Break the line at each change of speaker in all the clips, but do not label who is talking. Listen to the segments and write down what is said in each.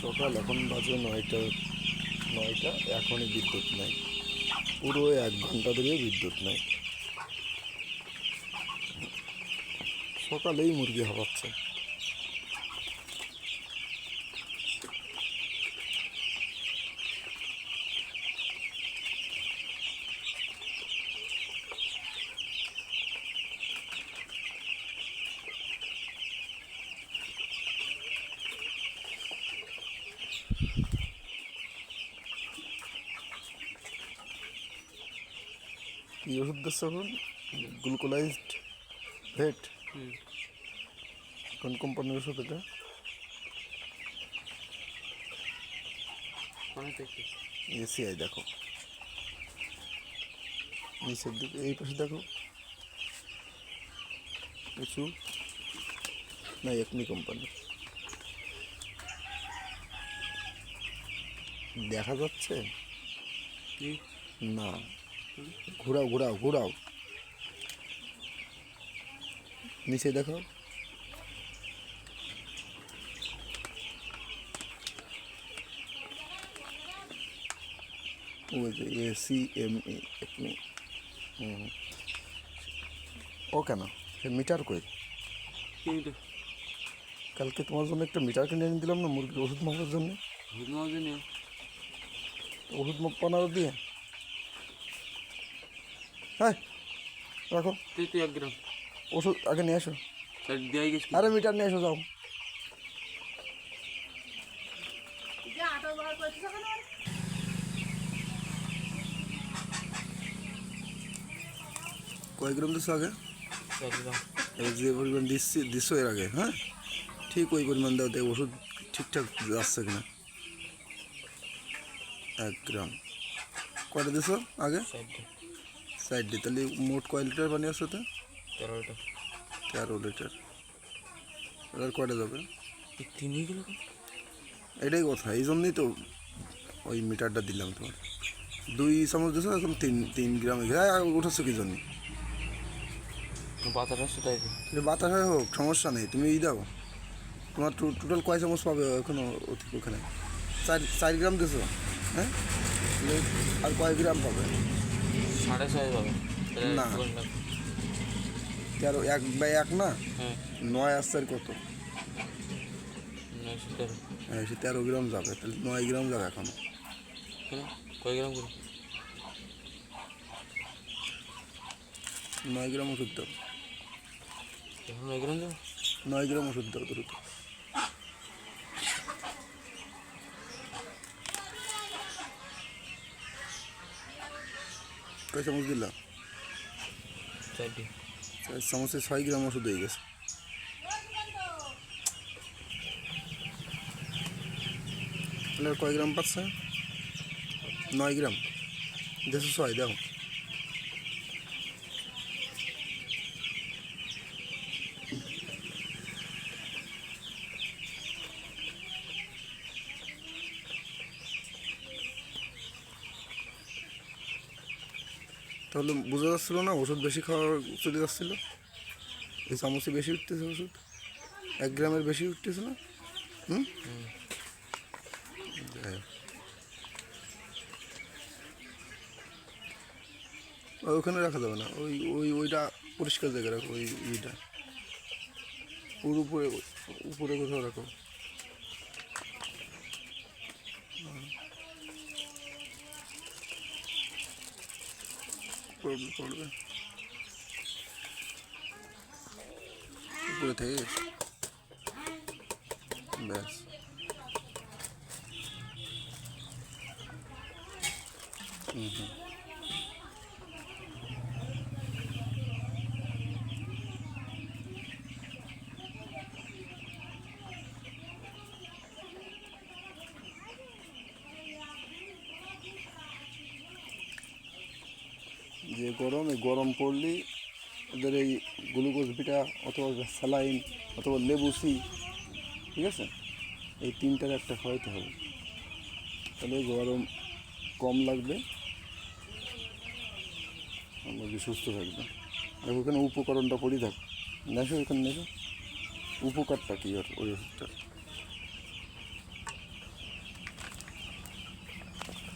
সকাল এখন বাজে 9টা এখনই বিদ্যুৎ নাই, পুরো 1 ঘন্টা ধরে বিদ্যুৎ নাই। সকালেই মুরগি হাঁপাচ্ছে। কি ওষুধ দিচ্ছে এখন? গ্লুকোলাইজড ভেট। কোন কোম্পানির ওষুধ এটা? এসিআই দেখো, নিচের দিকে এই পাশে দেখো, কিছু না, একনি কোম্পানি দেখা যাচ্ছে না। ঘোরাও ঘোরাও ঘোরাও, নিচে দেখো। ওই যে ACME একনি। ও কেন সে মিটার কই? কালকে তোমার জন্য একটা মিটার কিনে এনে দিলাম না মুরগির ওষুধ মাপার জন্য। ওষুধ মাপানো দিয়ে হ্যাঁ রাখো।
তুই 1 গ্রাম
ওষুধ আগে নিয়ে আসো। আরে মিটার নিয়ে এসো, যাও। কয় গ্রাম দিচ্ছ আগে? এই যে পরিমাণ দিচ্ছ এর আগে, হ্যাঁ ঠিক ওই পরিমাণ দাও, দেখ ওষুধ ঠিকঠাক যাচ্ছে কিনা। 1 গ্রাম কয়টা দিছ আগে? 60। তাহলে মোট কয় লিটার পানি আছে তো? 13 লিটার। এবার কয়টা যাবে? এটাই কথা, এই জন্যই তো ওই মিটারটা দিলাম তোমার। 2 চামচ দিছো, এখন 3 গ্রাম উঠেছো কি জন্য? বাতাস হয় হোক, সমস্যা নেই, তুমি দাও। তোমার টোটাল কয় চামচ পাবে এখনো ওখানে? 4 গ্রাম দিছো, হ্যাঁ? আর কয় গ্রাম পাবে?
6.5 পাবে
না, 13 1/1 না, 9 আসছে আর কত? হ্যাঁ, সে 13 গ্রাম যাবে, তাহলে 9 গ্রাম যাবে এখনো।
কয় গ্রাম করে?
9 গ্রাম ওষুধ দাও।
9 গ্রাম দেবো?
9 গ্রাম ওষুধ দাও দ্রুত। কয় চামচ দিলাম?
4
চামচে 6 গ্রাম ওষুধ হয়ে গেছে। তাহলে কয় গ্রাম পাচ্ছে? 9 গ্রাম। 6 দাও। তাহলে বোঝা যাচ্ছিল না ওষুধ বেশি খাওয়া চলে যাচ্ছিল? এই চামচে বেশি উঠতেছে ওষুধ, 1 গ্রামের বেশি উঠতেছে না? ওখানে রাখা যাবে না, ওইটা পরিষ্কার জায়গায় রাখো, ওইটা ওর উপরে উপরে কোথাও রাখো। পড়বে উপরে থেকে, ব্যাস। যে গরম, এই গরম পড়লেই ওদের এই গ্লুকোজ ভিটা অথবা স্যালাইন অথবা লেবুসি, ঠিক আছে, এই 3টার একটা খাওয়াইতে হবে, তাহলে গরম কম লাগবে, মুরগি সুস্থ থাকবে। দেখো ওখানে উপকরণটা পড়ি থাক, নেশো এখানে নেশো উপকারটা কী ওর ওই ওষুধটার।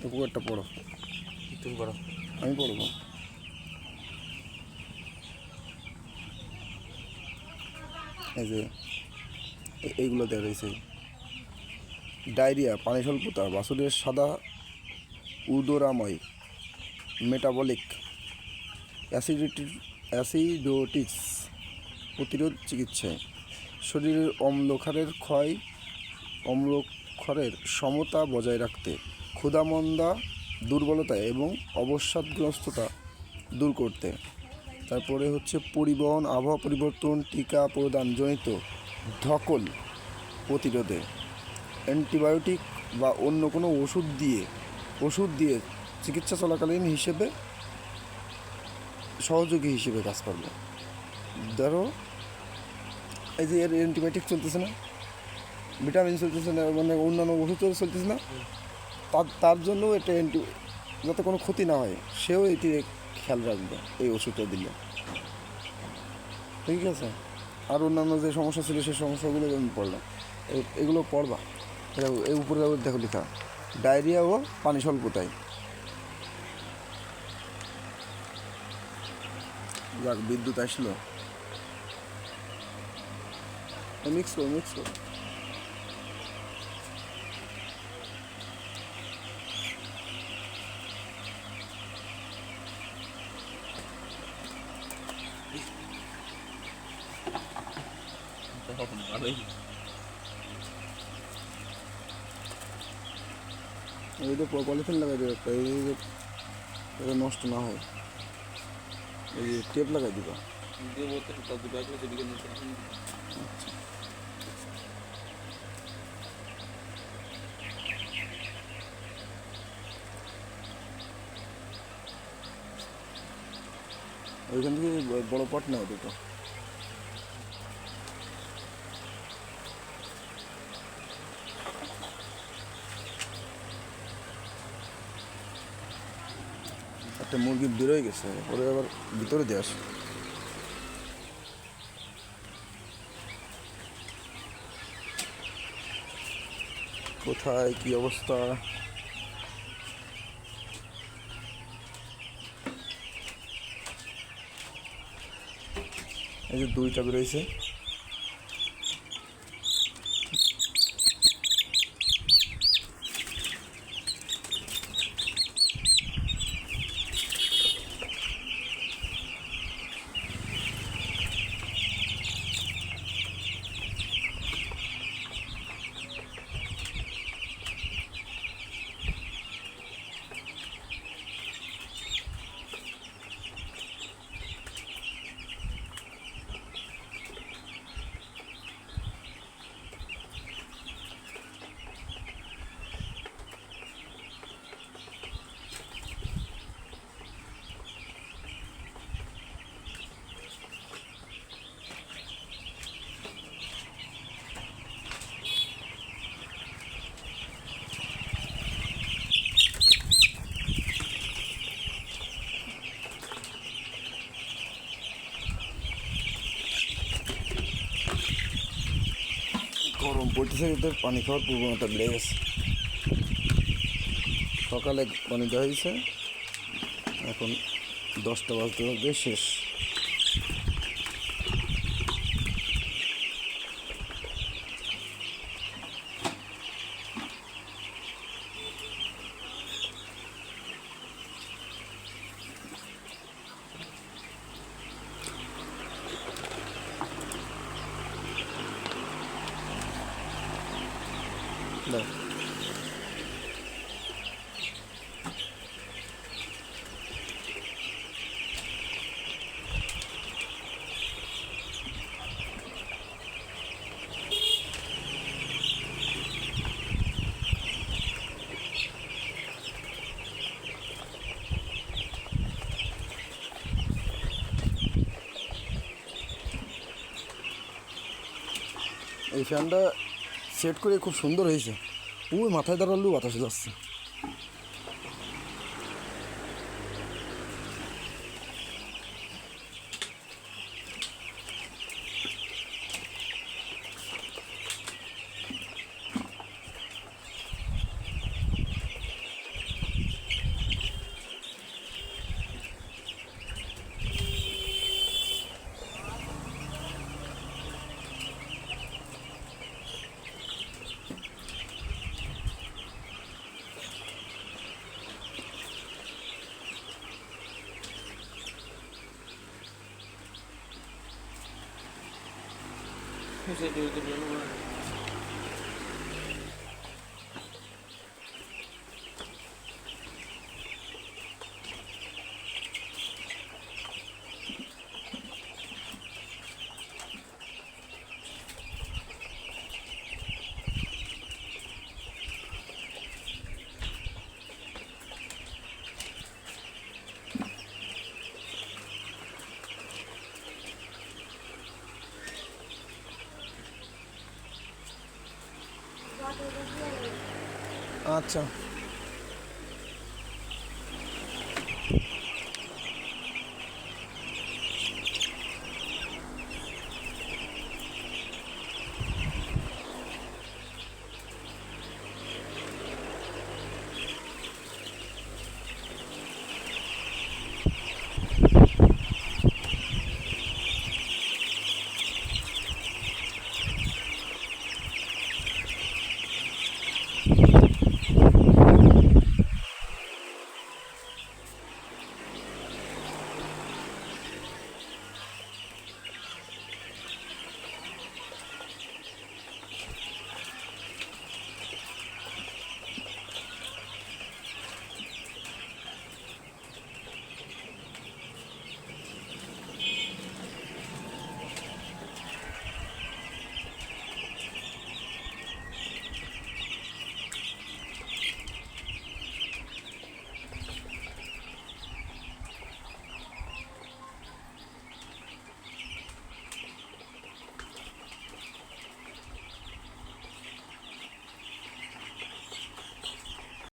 উপকারটা পড়ো,
তুমি করো।
আমি পড়বো। এই যে এইগুলো দেওয়া রয়েছে, ডায়রিয়া, পানি স্বল্পতা, বাছুরের সাদা উদরাময়, মেটাবলিক অ্যাসিডোটিস প্রতিরোধ চিকিৎসায়, শরীরের অম্লক্ষারের সমতা বজায় রাখতে, ক্ষুধামন্দা, দুর্বলতা এবং অবসাদগ্রস্ততা দূর করতে। তারপরে হচ্ছে পরিবহন, আবহাওয়া পরিবর্তন, টিকা প্রদানজনিত ধকল প্রতিরোধে, অ্যান্টিবায়োটিক বা অন্য কোনো ওষুধ দিয়ে চিকিৎসা চলাকালীন হিসেবে সহযোগী হিসেবে কাজ করবে। ধরো এই যে এর অ্যান্টিবায়োটিক চলতেছে না, ভিটামিন চলতেছে না, মানে অন্যান্য ওষুধ চলতেছে না, তার জন্য এটা যাতে কোনো ক্ষতি না হয় সেও এটি খেয়াল রাখবে এই ওষুধটা দিলে। ঠিক আছে, আর অন্যান্য যে সমস্যা ছিল সেই সমস্যাগুলো আমি পড়লাম, এগুলো পড়বা। এই উপরে দেখো লেখা, ডায়রিয়া ও পানি স্বল্পতায়। যাক, বিদ্যুৎ আসলো, মিক্স করো।
ভালোই।
এই যে পলিথিন লাগাই দেবে একটা, এই যে এটা নষ্ট না হয়, এই যে টেপ লাগাই দিবা। ওইখান থেকে বড় পট নেও দুটো। একটা মুরগি বেরোয় গেছে, ওরে আবার ভিতরে দিয়ে আসে। কোথায় কি অবস্থা? এই যে দুইটা বেরোইছে। গরম পড়তেছে, ওদের পানি খাওয়ার প্রবণতা বেড়ে গেছে। সকালে পানি দেওয়া হয়েছে, এখন 10টা বাজতে শেষ। দাও। এই ফ্যানটা সেট করে খুব সুন্দর হয়েছে, ওই মাথায় দাঁড়ালেও বাতাসে যাচ্ছে।
সেটা তো জানো না।
আচ্ছা